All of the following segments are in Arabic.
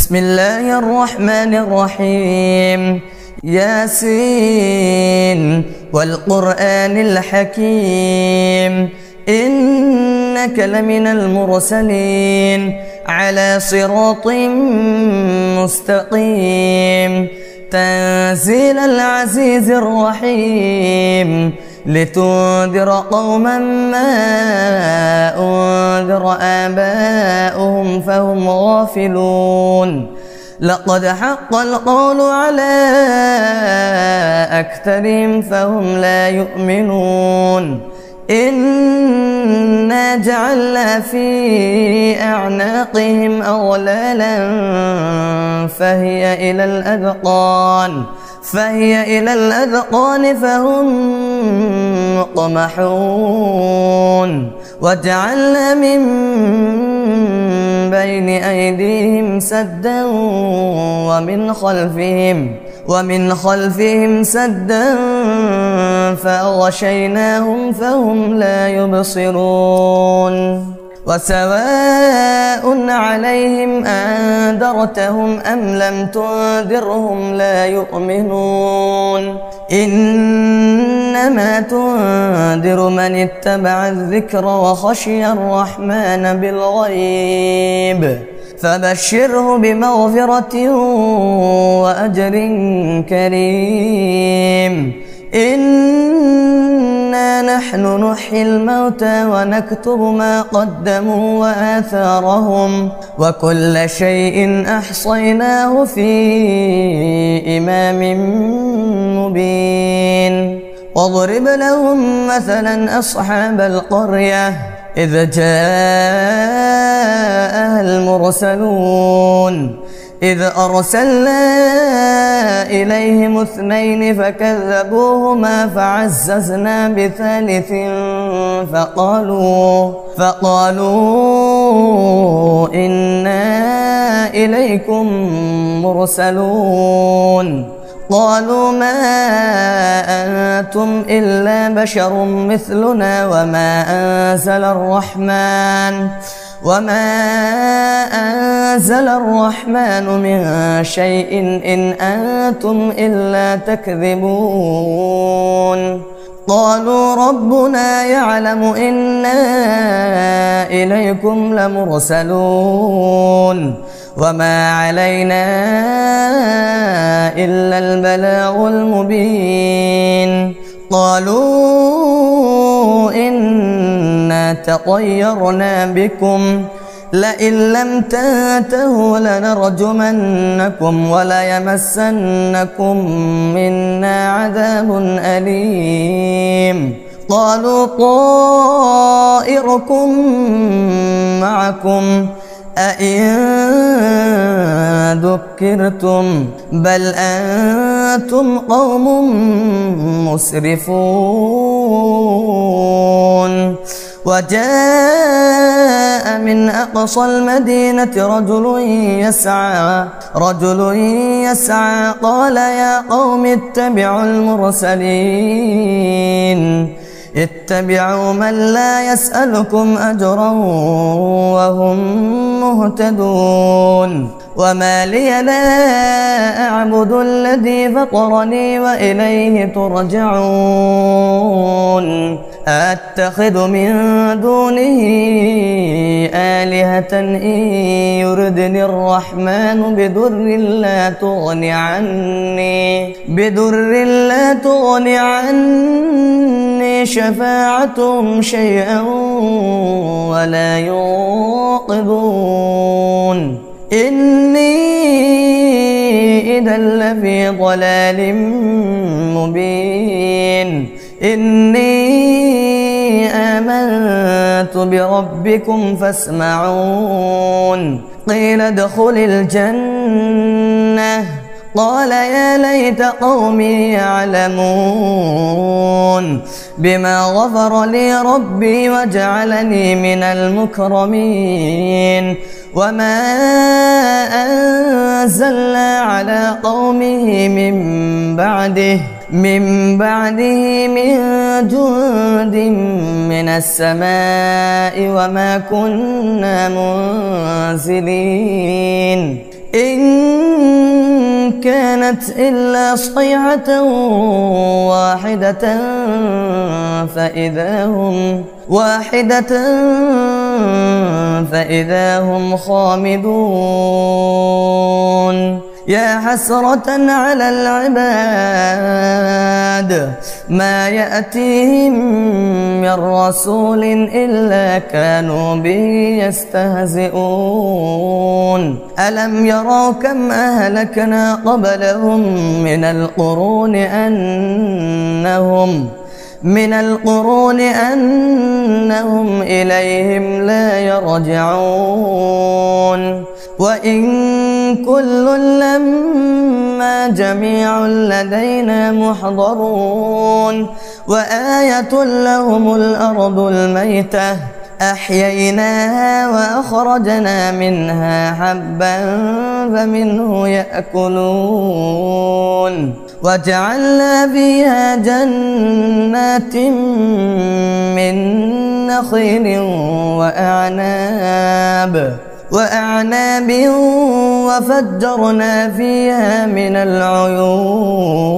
بسم الله الرحمن الرحيم. ياسين والقرآن الحكيم إنك لمن المرسلين على صراط مستقيم تنزيل العزيز الرحيم لتنذر قوما ما أنذر آباؤهم فهم غافلون. لقد حق القول على أكثرهم فهم لا يؤمنون. إنا جعلنا في أعناقهم أغلالا فهي إلى الأذقان فهم مقمحون. وجعلنا من بين أيديهم سدا ومن خلفهم سدا فأغشيناهم فهم لا يبصرون. وسواء عليهم أنذرتهم أم لم تنذرهم لا يؤمنون. إنما تنذر من اتبع الذكر وخشي الرحمن بالغيب فبشره بمغفرة وأجر كريم. إنا نحن نحيي الموتى ونكتب ما قدموا وآثارهم وكل شيء أحصيناه في إمام مبين. واضرب لهم مثلا أصحاب القرية إذ جاءها المرسلون إذ أرسلنا إليهم 2 فكذبوهما فعززنا بثالث فقالوا إنا إليكم مرسلون. قالوا ما أنتم إلا بشر مثلنا وما أنزل الرحمن من شيء إن أنتم إلا تكذبون. قالوا ربنا يعلم إنا إليكم لمرسلون وما علينا إلا البلاغ المبين. قالوا إنا تطيرنا بكم لئن لم تنتهوا لنرجمنكم وليمسنكم منا عذاب أليم. قالوا طائركم معكم أئن ذكرتم بل أنتم قوم مسرفون. وجاء من أقصى المدينة رجل يسعى قال يا قوم اتبعوا المرسلين اتبعوا من لا يسألكم أجرا وهم مهتدون. وما لي لا أعبد الذي فطرني وإليه ترجعون. أتخذ من دونه آلهة إن يردني الرحمن بضر لا تغني عني شفاعتهم شيئا ولا ينقذون. إني إذا لفي ضلال مبين. إني آمنت بربكم فاسمعون. قيل ادخل الجنة قال يا ليت قومي يعلمون بما غفر لي ربي وجعلني من المكرمين. وما أنزلنا على قومه من بعده من جند من السماء وما كنا منزلين. إن كانت إلا صيحة واحدة فإذا هم خامدون يا حسرة على العباد ما يأتيهم من رسول إلا كانوا به يستهزئون ألم يروا كم أهلكنا قبلهم من القرون أنهم إليهم لا يرجعون وإن كل لما جميع لدينا محضرون وآية لهم الأرض الميتة أحييناها وأخرجنا منها حبا فمنه يأكلون وجعلنا فيها جنات من نخيل وأعناب وفجرنا فيها من العيون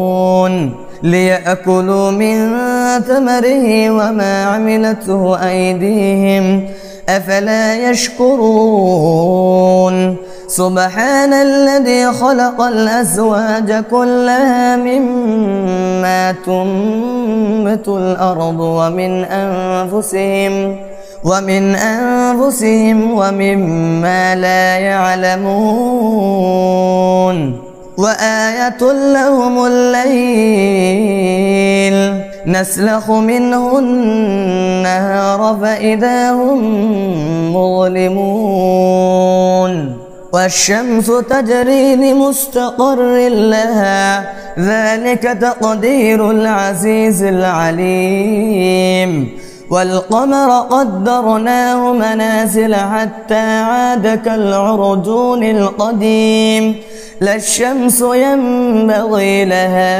ليأكلوا من ثمره وما عملته أيديهم أفلا يشكرون سبحان الذي خلق الأزواج كلها مما تنبت الأرض ومن أنفسهم ومما لا يعلمون وآية لهم الليل نسلخ منه النهار فإذا هم مظلمون والشمس تجري لمستقر لها ذلك تقدير العزيز العليم والقمر قدرناه منازل حتى عاد كالعرجون القديم لا الشمس ينبغي لها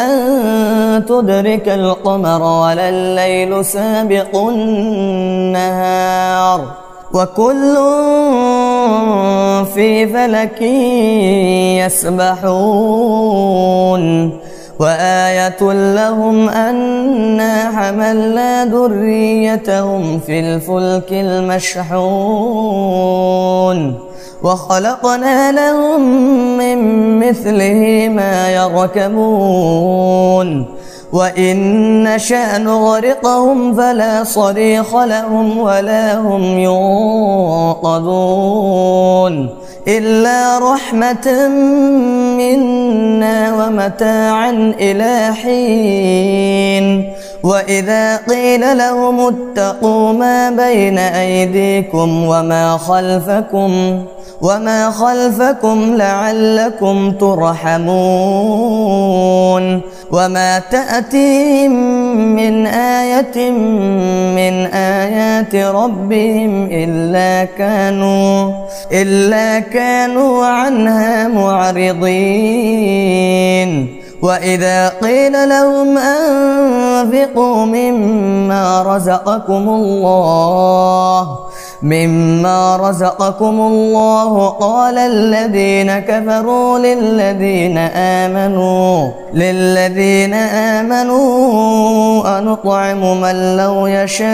أن تدرك القمر ولا الليل سابق النهار وكل في فلك يسبحون وآية لهم أنا حملنا ذريتهم في الفلك المشحون وخلقنا لهم من مثله ما يركبون وإن نشأ نغرقهم فلا صريخ لهم ولا هم ينقذون إلا رحمة منا ومتاعا إلى حين وإذا قيل لهم اتقوا ما بين أيديكم وما خلفكم لعلكم ترحمون وما تأتيهم من آية من آيات ربهم إلا كانوا عنها معرضين وإذا قيل لهم أنفقوا مما رزقكم الله قال الذين كفروا للذين آمنوا أنطعم من لو يشاء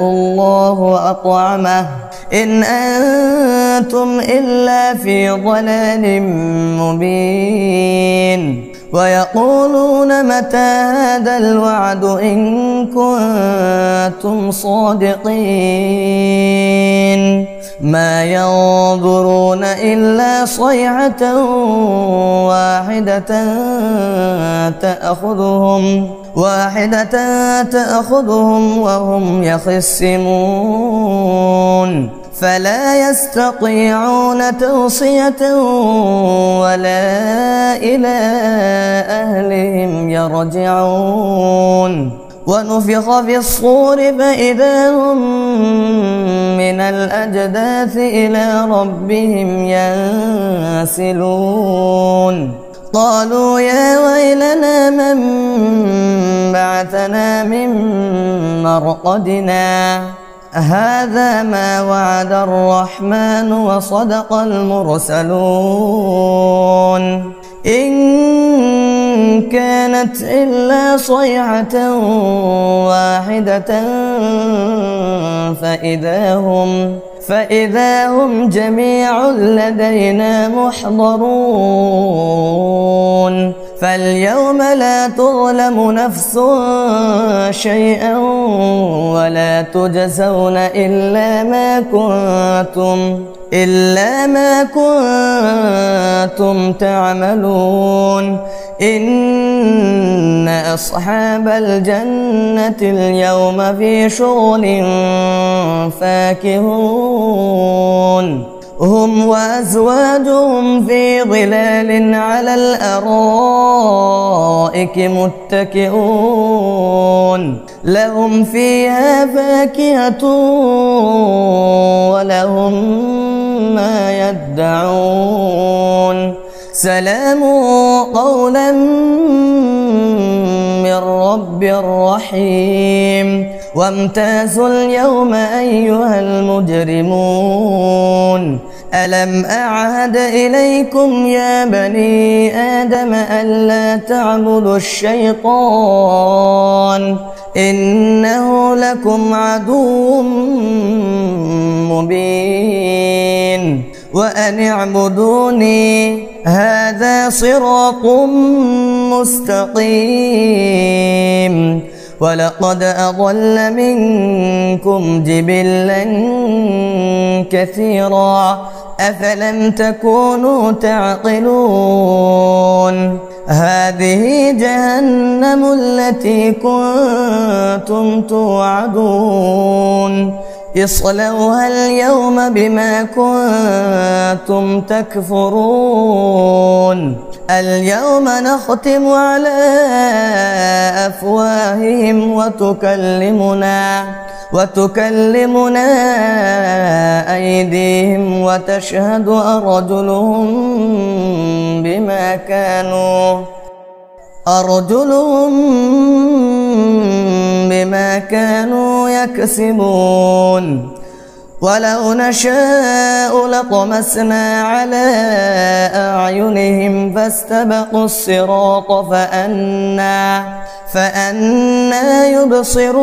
الله أطعمه إن أنتم إلا في ضلال مبين ويقولون متى هذا الوعد إن كنتم صادقين ما ينظرون إلا صيحة واحدة تأخذهم وهم يخصمون فلا يستطيعون توصية ولا إلى أهلهم يرجعون ونفخ في الصور فإذا هم من الأجداث إلى ربهم ينسلون قالوا يا ويلنا من بعثنا من مرقدنا هذا ما وعد الرحمن وصدق المرسلون إن كانت إلا صيحة واحدة فإذا هم جميع لدينا محضرون فاليوم لا تظلم نفس شيئا ولا تجزون إلا ما كنتم تعملون إن أصحاب الجنة اليوم في شغل فاكهون هم وأزواجهم في ظلال على الأرائك متكئون لهم فيها فاكهة ولهم ما يدعون سلام قولا من رب رحيم وامتازوا اليوم أيها المجرمون ألم أعهد إليكم يا بني آدم ألا تعبدوا الشيطان إنه لكم عدو مبين وأن اعبدوني هذا صراط مستقيم ولقد أضل منكم جبلا كثيرا أفلم تكونوا تعقلون هذه جهنم التي كنتم توعدون اصلوها اليوم بما كنتم تكفرون اليوم نختم على أفواههم وتكلمنا أيديهم وتشهد أرجلهم بما كانوا يكسبون ولو نشاء لطمسنا على أعينهم فاستبقوا الصراط فأنى يبصرون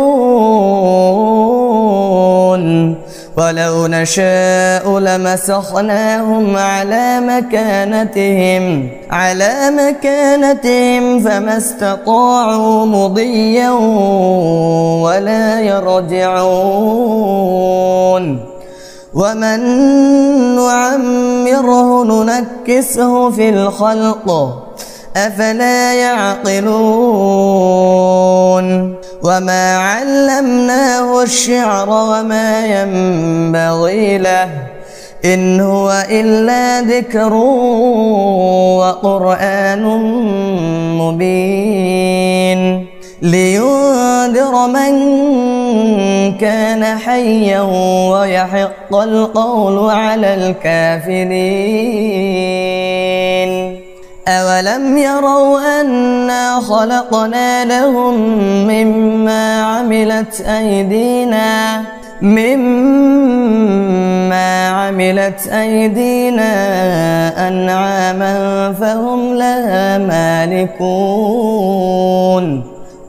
ولو نشاء لمسخناهم على مكانتهم فما استطاعوا مضيا ولا يرجعون ومن نعمره ننكسه في الخلق أفلا يعقلون وما علمناه الشعر وما ينبغي له إن هو إلا ذكر وقرآن مبين لينذر من كان حيا ويحق القول على الكافرين أولم يروا أنا خلقنا لهم مما عملت أيدينا أنعاما فهم لها مالكون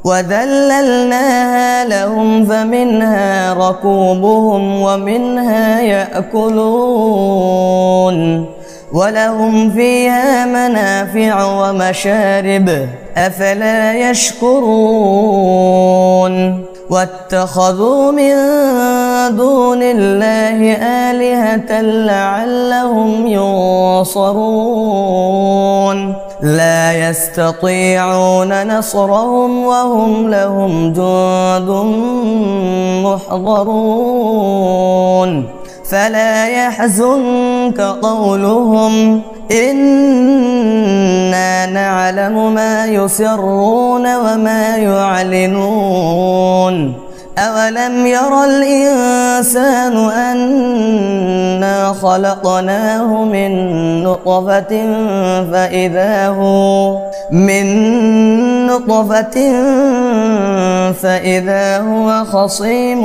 وذللناها لهم فمنها ركوبهم ومنها يأكلون ولهم فيها منافع ومشارب أفلا يشكرون واتخذوا من دون الله آلهة لعلهم ينصرون لا يستطيعون نصرهم وهم لهم جند محضرون فلا يحزنك قولهم إنا نعلم ما يسرون وما يعلنون أولم ير الإنسان أنا خلقناه من نطفة فإذا هو خصيم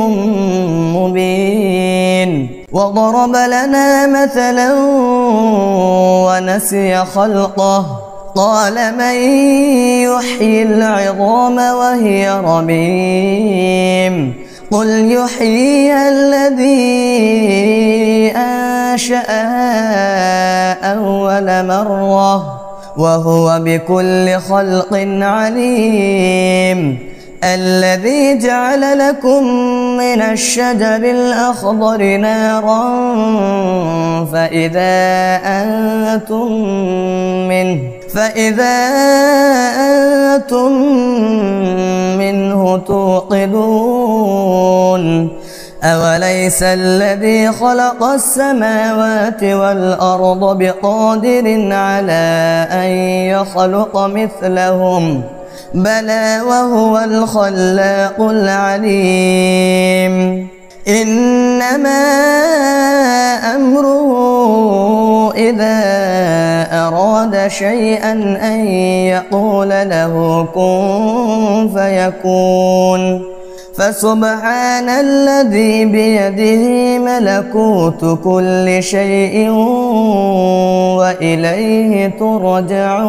مبين وضرب لنا مثلا ونسي خلقه قال من يحيي العظام وهي رميم قل يحييها الذي أنشأها أول مرة وهو بكل خلق عليم الذي جعل لكم من الشجر الأخضر نارا فإذا أنتم منه توقدون أوليس الذي خلق السماوات والأرض بقادر على أن يخلق مثلهم بلى وهو الخلاق العليم إنما أمره إذا أراد شيئا أن يقول له كن فيكون فسبحان الذي بيده ملكوت كل شيء وإليه ترجعون.